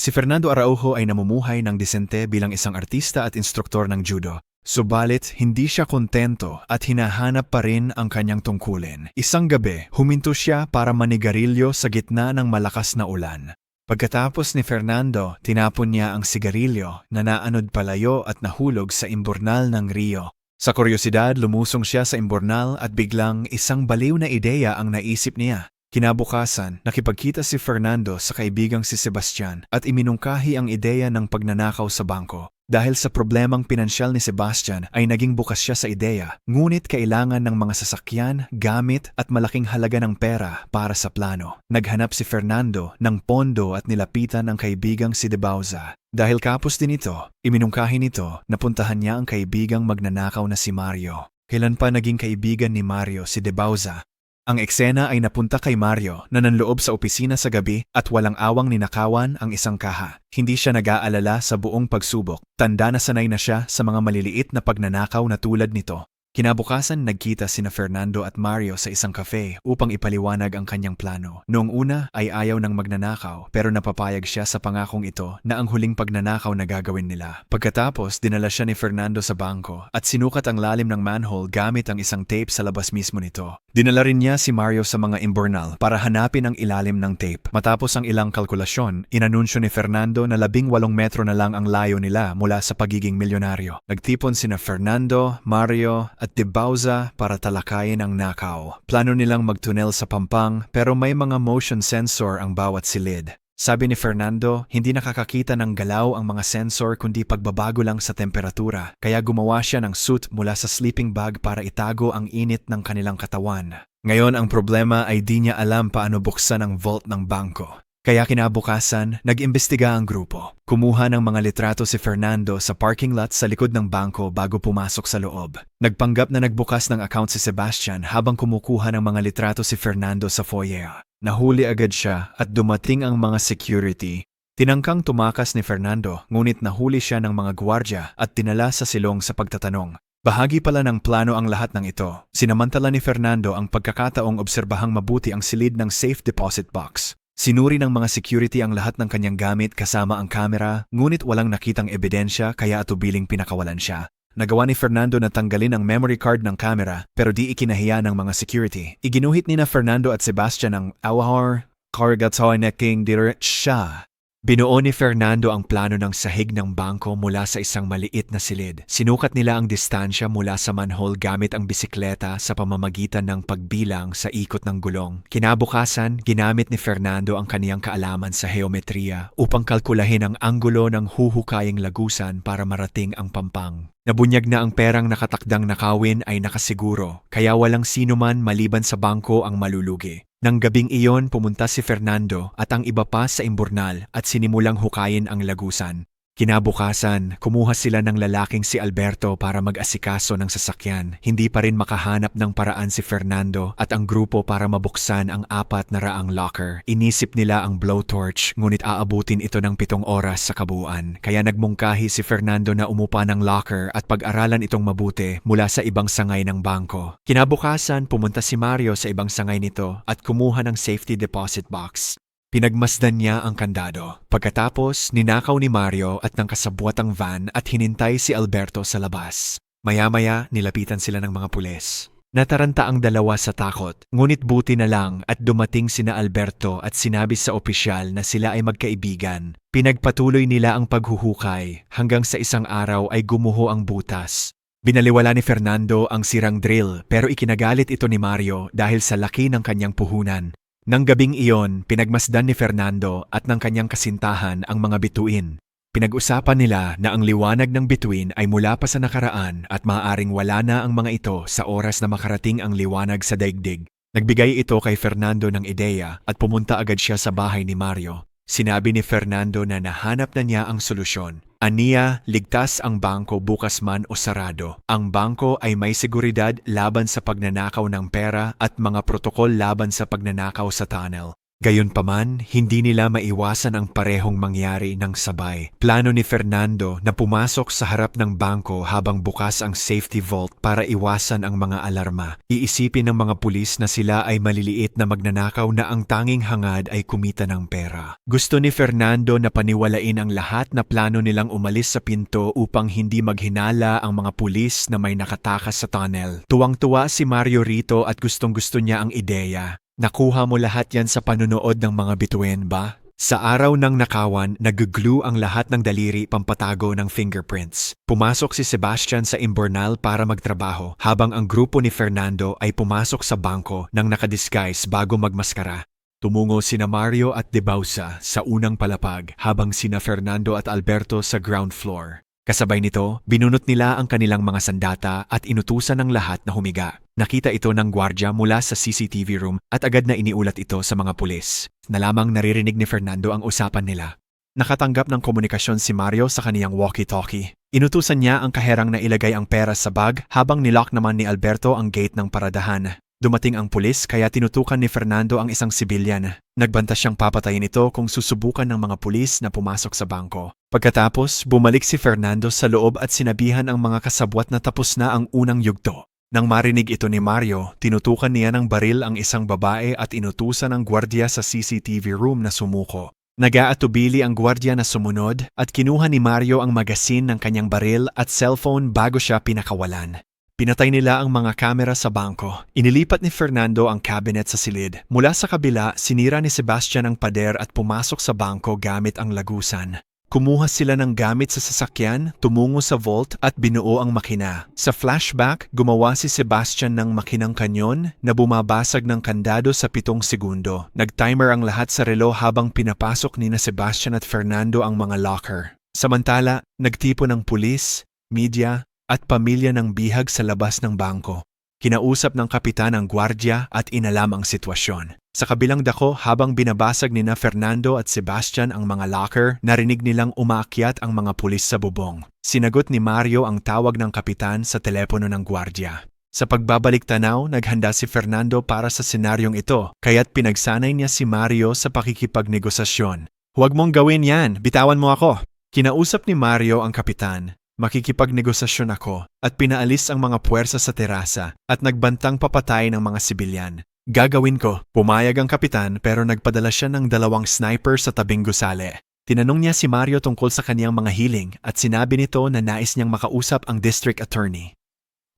Si Fernando Araujo ay namumuhay ng disente bilang isang artista at instruktor ng judo. Subalit, hindi siya kontento at hinahanap pa rin ang kanyang tungkulin. Isang gabi, huminto siya para manigarilyo sa gitna ng malakas na ulan. Pagkatapos ni Fernando, tinapon niya ang sigarilyo na naanod palayo at nahulog sa imburnal ng Rio. Sa kuryosidad, lumusong siya sa imburnal at biglang isang baliw na ideya ang naisip niya. Kinabukasan, nakipagkita si Fernando sa kaibigang si Sebastian at iminungkahi ang ideya ng pagnanakaw sa bangko. Dahil sa problemang pinansyal ni Sebastian ay naging bukas siya sa ideya, ngunit kailangan ng mga sasakyan, gamit at malaking halaga ng pera para sa plano. Naghanap si Fernando ng pondo at nilapitan ang kaibigang si De Bauza. Dahil kapos din ito, iminungkahi nito na puntahan niya ang kaibigang magnanakaw na si Mario. Kailan pa naging kaibigan ni Mario si De Bauza? Ang eksena ay napunta kay Mario na nanloob sa opisina sa gabi at walang awang ninakawan ang isang kaha. Hindi siya nag-aalala sa buong pagsubok. Tanda na sanay na siya sa mga maliliit na pagnanakaw na tulad nito. Kinabukasan nagkita sina Fernando at Mario sa isang cafe upang ipaliwanag ang kanyang plano. Noong una ay ayaw ng magnanakaw pero napapayag siya sa pangakong ito na ang huling pagnanakaw na gagawin nila. Pagkatapos dinala siya ni Fernando sa bangko at sinukat ang lalim ng manhole gamit ang isang tape sa labas mismo nito. Dinala rin niya si Mario sa mga imburnal para hanapin ang ilalim ng tape. Matapos ang ilang kalkulasyon, inanunsyo ni Fernando na 18 metro na lang ang layo nila mula sa pagiging milyonaryo. Nagtipon sina Fernando, Mario at De Bauza para talakayin ang nakaw. Plano nilang magtunnel sa Pampang pero may mga motion sensor ang bawat silid. Sabi ni Fernando, hindi nakakakita ng galaw ang mga sensor kundi pagbabago lang sa temperatura. Kaya gumawa siya ng suit mula sa sleeping bag para itago ang init ng kanilang katawan. Ngayon ang problema ay di niya alam paano buksan ang vault ng bangko. Kaya kinabukasan, nag-imbestiga ang grupo. Kumuha ng mga litrato si Fernando sa parking lot sa likod ng bangko bago pumasok sa loob. Nagpanggap na nagbukas ng account si Sebastian habang kumukuha ng mga litrato si Fernando sa foyer. Nahuli agad siya at dumating ang mga security. Tinangkang tumakas ni Fernando ngunit nahuli siya ng mga gwardya at dinala sa silong sa pagtatanong. Bahagi pala ng plano ang lahat ng ito. Sinamantala ni Fernando ang pagkakataong obserbahang mabuti ang silid ng safe deposit box. Sinuri ng mga security ang lahat ng kanyang gamit kasama ang kamera, ngunit walang nakitang ebidensya kaya atubiling pinakawalan siya. Nagawa ni Fernando na tanggalin ang memory card ng kamera pero di ikinahiya ng mga security. Iginuhit ni na Fernando at Sebastian ang awahar, kargatoy neking diretsya. Binuo ni Fernando ang plano ng sahig ng bangko mula sa isang maliit na silid. Sinukat nila ang distansya mula sa manhole gamit ang bisikleta sa pamamagitan ng pagbilang sa ikot ng gulong. Kinabukasan, ginamit ni Fernando ang kaniyang kaalaman sa geometriya upang kalkulahin ang anggulo ng huhukaying lagusan para marating ang Pampang. Nabunyag na ang perang nakatakdang nakawin ay nakasiguro, kaya walang sino man maliban sa bangko ang malulugi. Nang gabing iyon, pumunta si Fernando at ang iba pa sa imburnal at sinimulang hukayin ang lagusan. Kinabukasan, kumuha sila ng lalaking si Alberto para mag-asikaso ng sasakyan. Hindi pa rin makahanap ng paraan si Fernando at ang grupo para mabuksan ang 400 locker. Inisip nila ang blowtorch, ngunit aabutin ito ng 7 oras sa kabuuan. Kaya nagmungkahi si Fernando na umupa ng locker at pag-aralan itong mabuti mula sa ibang sangay ng bangko. Kinabukasan, pumunta si Mario sa ibang sangay nito at kumuha ng safety deposit box. Pinagmasdan niya ang kandado. Pagkatapos, ninakaw ni Mario at ng kasabwatang van at hinintay si Alberto sa labas. Maya-maya, nilapitan sila ng mga pulis. Nataranta ang dalawa sa takot, ngunit buti na lang at dumating sina Alberto at sinabi sa opisyal na sila ay magkaibigan. Pinagpatuloy nila ang paghuhukay hanggang sa isang araw ay gumuho ang butas. Binaliwala ni Fernando ang sirang drill pero ikinagalit ito ni Mario dahil sa laki ng kanyang puhunan. Nang gabing iyon, pinagmasdan ni Fernando at ng kanyang kasintahan ang mga bituin. Pinag-usapan nila na ang liwanag ng bituin ay mula pa sa nakaraan at maaaring wala na ang mga ito sa oras na makarating ang liwanag sa daigdig. Nagbigay ito kay Fernando ng ideya at pumunta agad siya sa bahay ni Mario. Sinabi ni Fernando na nahanap na niya ang solusyon. Aniya, ligtas ang bangko bukas man o sarado. Ang bangko ay may seguridad laban sa pagnanakaw ng pera at mga protokol laban sa pagnanakaw sa tunnel. Gayunpaman, hindi nila maiwasan ang parehong mangyari ng sabay. Plano ni Fernando na pumasok sa harap ng bangko habang bukas ang safety vault para iwasan ang mga alarma. Iisipin ng mga pulis na sila ay maliliit na magnanakaw na ang tanging hangad ay kumita ng pera. Gusto ni Fernando na paniwalain ang lahat na plano nilang umalis sa pinto upang hindi maghinala ang mga pulis na may nakatakas sa tunnel. Tuwang-tuwa si Mario rito at gustong-gusto niya ang ideya. Nakuha mo lahat yan sa panunood ng mga bituin ba? Sa araw ng nakawan, nag-glue ang lahat ng daliri pampatago ng fingerprints. Pumasok si Sebastian sa imbornal para magtrabaho habang ang grupo ni Fernando ay pumasok sa bangko nang nakadisguise bago magmaskara. Tumungo sina Mario at De Bausa sa unang palapag habang sina Fernando at Alberto sa ground floor. Kasabay nito, binunot nila ang kanilang mga sandata at inutusan ng lahat na humiga. Nakita ito ng gwardya mula sa CCTV room at agad na iniulat ito sa mga pulis. Na lamang naririnig ni Fernando ang usapan nila. Nakatanggap ng komunikasyon si Mario sa kaniyang walkie-talkie. Inutusan niya ang kaherang na ilagay ang pera sa bag habang nilock naman ni Alberto ang gate ng paradahan. Dumating ang pulis kaya tinutukan ni Fernando ang isang sibilyan. Nagbanta siyang papatayin ito kung susubukan ng mga pulis na pumasok sa bangko. Pagkatapos, bumalik si Fernando sa loob at sinabihan ang mga kasabwat na tapos na ang unang yugto. Nang marinig ito ni Mario, tinutukan niya ng baril ang isang babae at inutusan ang gwardiya sa CCTV room na sumuko. Nag-aatubili ang gwardiya na sumunod at kinuha ni Mario ang magasin ng kanyang baril at cellphone bago siya pinakawalan. Pinatay nila ang mga kamera sa bangko. Inilipat ni Fernando ang cabinet sa silid. Mula sa kabila, sinira ni Sebastian ang pader at pumasok sa bangko gamit ang lagusan. Kumuha sila ng gamit sa sasakyan, tumungo sa vault at binuo ang makina. Sa flashback, gumawa si Sebastian ng makinang kanyon na bumabasag ng kandado sa 7 segundo. Nag-timer ang lahat sa relo habang pinapasok ni na Sebastian at Fernando ang mga locker. Samantala, nagtipo ng pulis, media, at pamilya ng bihag sa labas ng bangko. Kinausap ng kapitan ang gwardya at inalam ang sitwasyon. Sa kabilang dako, habang binabasag ni na Fernando at Sebastian ang mga locker, narinig nilang umaakyat ang mga pulis sa bubong. Sinagot ni Mario ang tawag ng kapitan sa telepono ng gwardya. Sa pagbabalik tanaw, naghanda si Fernando para sa senaryong ito, kaya't pinagsanay niya si Mario sa pakikipagnegosasyon. "Huwag mong gawin yan, bitawan mo ako." Kinausap ni Mario ang kapitan. "Makikipagnegosasyon ako," at pinaalis ang mga puwersa sa terasa at nagbantang papatay ng mga sibilyan. "Gagawin ko." Pumayag ang kapitan pero nagpadala siya ng 2 sniper sa tabing gusali. Tinanong niya si Mario tungkol sa kaniyang mga hiling at sinabi nito na nais niyang makausap ang district attorney.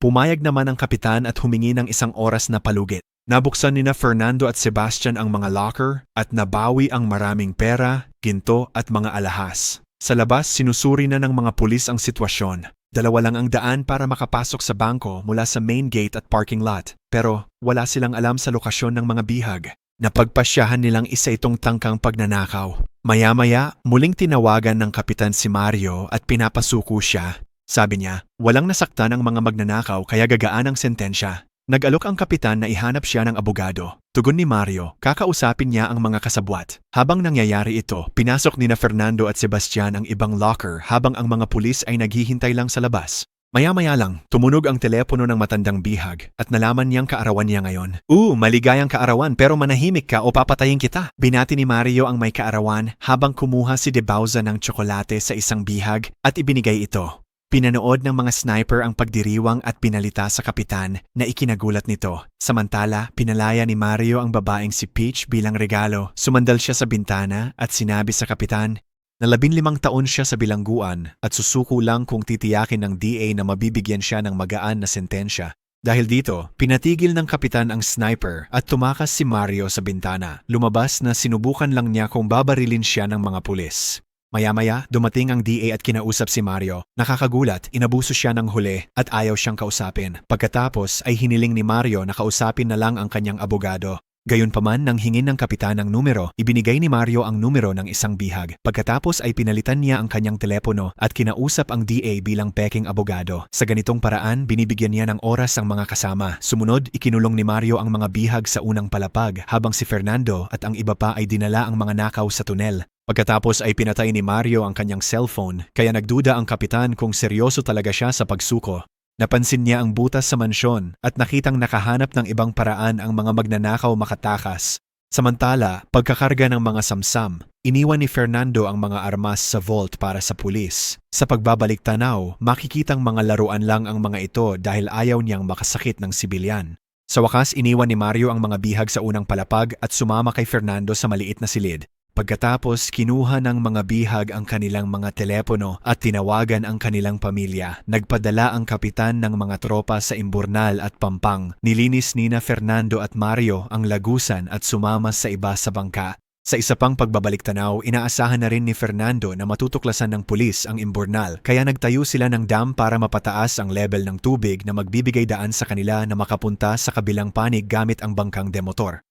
Pumayag naman ang kapitan at humingi ng 1 oras na palugit. Nabuksan ni na Fernando at Sebastian ang mga locker at nabawi ang maraming pera, ginto at mga alahas. Sa labas, sinusuri na ng mga pulis ang sitwasyon. 2 lang ang daan para makapasok sa bangko mula sa main gate at parking lot. Pero wala silang alam sa lokasyon ng mga bihag. Napagpasyahan nilang isa itong tangkang pagnanakaw. Maya-maya, muling tinawagan ng kapitan si Mario at pinapasuko siya. Sabi niya, walang nasaktan ang mga magnanakaw kaya gagaan ang sentensya. Nag-alok ang kapitan na ihanap siya ng abogado. Tugon ni Mario, kakausapin niya ang mga kasabwat. Habang nangyayari ito, pinasok ni na Fernando at Sebastian ang ibang locker habang ang mga pulis ay naghihintay lang sa labas. Maya-maya lang, tumunog ang telepono ng matandang bihag at nalaman niyang kaarawan niya ngayon. Maligayang kaarawan pero manahimik ka o papatayin kita." Binati ni Mario ang may kaarawan habang kumuha si De Bausa ng tsokolate sa isang bihag at ibinigay ito. Pinanood ng mga sniper ang pagdiriwang at pinalita sa kapitan na ikinagulat nito. Samantala, pinalaya ni Mario ang babaeng si Peach bilang regalo. Sumandal siya sa bintana at sinabi sa kapitan na 15 taon siya sa bilangguan at susuko lang kung titiyakin ng DA na mabibigyan siya ng magaan na sentensya. Dahil dito, pinatigil ng kapitan ang sniper at tumakas si Mario sa bintana. Lumabas na sinubukan lang niya kung babarilin siya ng mga pulis. Maya-maya, dumating ang DA at kinausap si Mario. Nakakagulat, inabuso siya ng huli at ayaw siyang kausapin. Pagkatapos ay hiniling ni Mario na kausapin na lang ang kanyang abogado. Gayunpaman, nang hingin ng kapitan ang numero, ibinigay ni Mario ang numero ng isang bihag. Pagkatapos ay pinalitan niya ang kanyang telepono at kinausap ang DA bilang peking abogado. Sa ganitong paraan, binibigyan niya ng oras ang mga kasama. Sumunod, ikinulong ni Mario ang mga bihag sa unang palapag habang si Fernando at ang iba pa ay dinala ang mga nakaw sa tunel. Pagkatapos ay pinatay ni Mario ang kanyang cellphone kaya nagduda ang kapitan kung seryoso talaga siya sa pagsuko. Napansin niya ang butas sa mansyon at nakitang nakahanap ng ibang paraan ang mga magnanakaw makatakas. Samantala, pagkakarga ng mga samsam, iniwan ni Fernando ang mga armas sa vault para sa pulis. Sa pagbabalik tanaw, makikitang mga laruan lang ang mga ito dahil ayaw niyang makasakit ng sibilyan. Sa wakas, iniwan ni Mario ang mga bihag sa unang palapag at sumama kay Fernando sa maliit na silid. Pagkatapos, kinuha ng mga bihag ang kanilang mga telepono at tinawagan ang kanilang pamilya. Nagpadala ang kapitan ng mga tropa sa Imburnal at Pampang. Nilinis nina Fernando at Mario ang lagusan at sumama sa iba sa bangka. Sa isa pang pagbabalik-tanaw, inaasahan na rin ni Fernando na matutuklasan ng pulis ang Imburnal, kaya nagtayo sila ng dam para mapataas ang level ng tubig na magbibigay daan sa kanila na makapunta sa kabilang panig gamit ang bangkang demotor.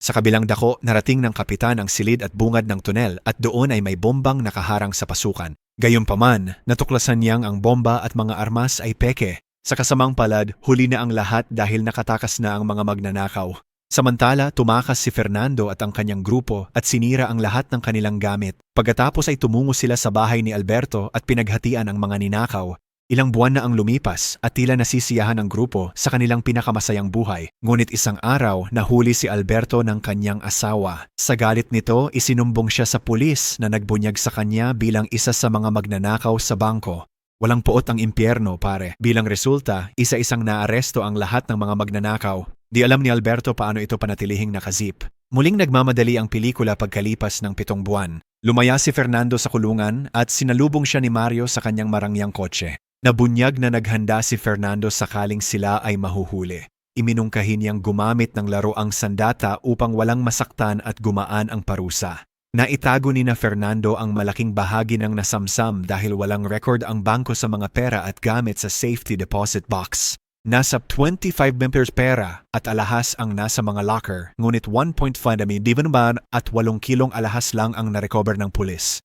Sa kabilang dako, narating ng kapitan ang silid at bungad ng tunel at doon ay may bombang nakaharang sa pasukan. Gayunpaman, natuklasan niyang ang bomba at mga armas ay peke. Sa kasamang palad, huli na ang lahat dahil nakatakas na ang mga magnanakaw. Samantala, tumakas si Fernando at ang kanyang grupo at sinira ang lahat ng kanilang gamit. Pagkatapos ay tumungo sila sa bahay ni Alberto at pinaghatian ang mga ninakaw. Ilang buwan na ang lumipas at tila nasisiyahan ang grupo sa kanilang pinakamasayang buhay. Ngunit isang araw, nahuli si Alberto ng kanyang asawa. Sa galit nito, isinumbong siya sa pulis na nagbunyag sa kanya bilang isa sa mga magnanakaw sa bangko. Walang puot ang impyerno, pare. Bilang resulta, isa-isang naaresto ang lahat ng mga magnanakaw. Di alam ni Alberto paano ito panatilihing nakazip. Muling nagmamadali ang pelikula pagkalipas ng 7 buwan. Lumaya si Fernando sa kulungan at sinalubong siya ni Mario sa kanyang marangyang kotse. Nabunyag na naghanda si Fernando sakaling sila ay mahuhuli. Iminungkahi niyang gumamit ng laruang sandata upang walang masaktan at gumaan ang parusa. Naitago ni na Fernando ang malaking bahagi ng nasamsam dahil walang record ang bangko sa mga pera at gamit sa safety deposit box. Nasa 25 members pera at alahas ang nasa mga locker, ngunit 1.5 million at 8 kilong alahas lang ang narecover ng pulis.